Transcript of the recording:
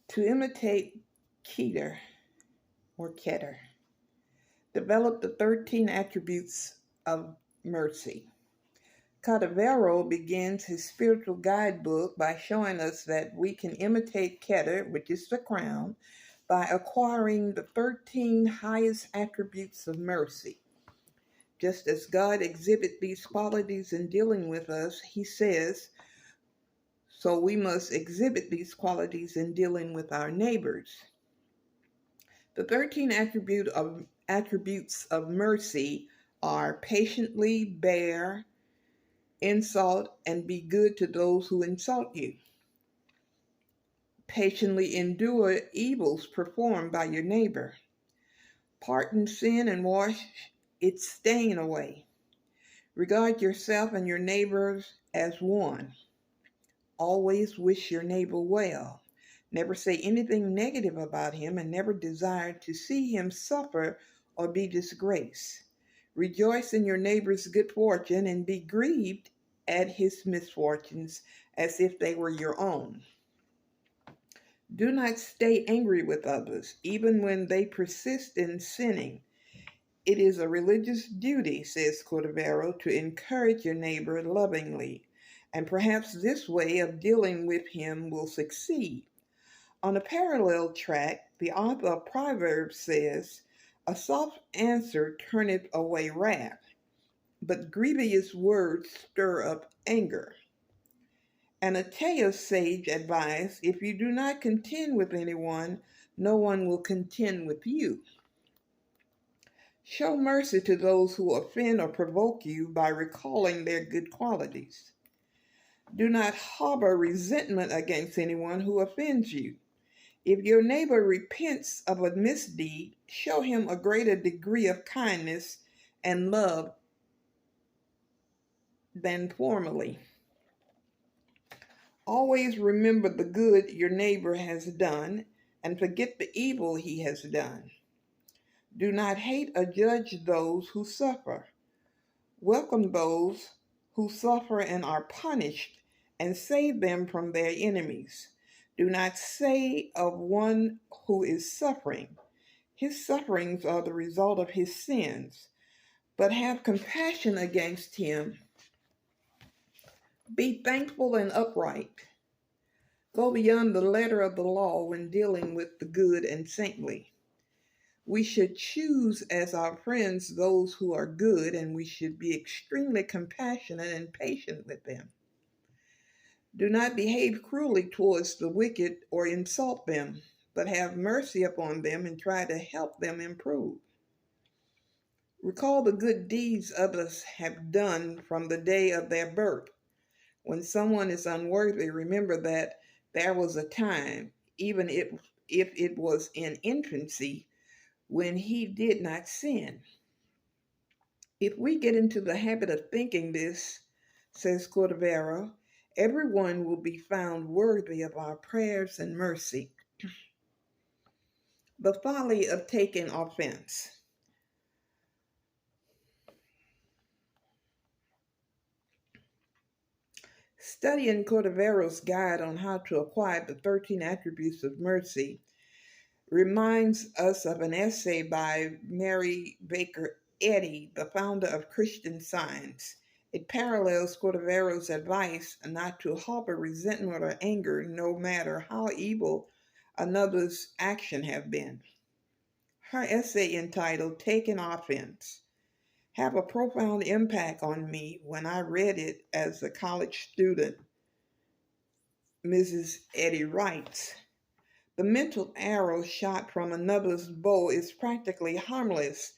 To imitate Keter or Keter, develop the 13 attributes of mercy. Cadavero begins his spiritual guidebook by showing us that we can imitate Keter, which is the crown, by acquiring the 13 highest attributes of mercy. Just as God exhibits these qualities in dealing with us, he says, so we must exhibit these qualities in dealing with our neighbors. The 13 attributes of mercy are patiently bear insult and be good to those who insult you. Patiently endure evils performed by your neighbor. Pardon sin and wash its stain away. Regard yourself and your neighbors as one. Always wish your neighbor well. Never say anything negative about him and never desire to see him suffer or be disgraced. Rejoice in your neighbor's good fortune and be grieved at his misfortunes as if they were your own. Do not stay angry with others, even when they persist in sinning. It is a religious duty, says Cordovero, to encourage your neighbor lovingly, and perhaps this way of dealing with him will succeed. On a parallel track, the author of Proverbs says, a soft answer turneth away wrath, but grievous words stir up anger. And Atea's sage advised, if you do not contend with anyone, no one will contend with you. Show mercy to those who offend or provoke you by recalling their good qualities. Do not harbor resentment against anyone who offends you. If your neighbor repents of a misdeed, show him a greater degree of kindness and love than formerly. Always remember the good your neighbor has done and forget the evil he has done. Do not hate or judge those who suffer. Welcome those who suffer and are punished and save them from their enemies. Do not say of one who is suffering, his sufferings are the result of his sins, but have compassion against him. Be thankful and upright. Go beyond the letter of the law when dealing with the good and saintly. We should choose as our friends those who are good, and we should be extremely compassionate and patient with them. Do not behave cruelly towards the wicked or insult them, but have mercy upon them and try to help them improve. Recall the good deeds others have done from the day of their birth. When someone is unworthy, remember that there was a time, even if it was in infancy, when he did not sin. If we get into the habit of thinking this, says Cordovero, everyone will be found worthy of our prayers and mercy. The folly of taking offense. Studying Cordovero's guide on how to acquire the 13 attributes of mercy reminds us of an essay by Mary Baker Eddy, the founder of Christian Science. It parallels Cordovero's advice not to harbor resentment or anger no matter how evil another's action have been. Her essay entitled Taking Offense had a profound impact on me when I read it as a college student. Mrs. Eddy writes, the mental arrow shot from another's bow is practically harmless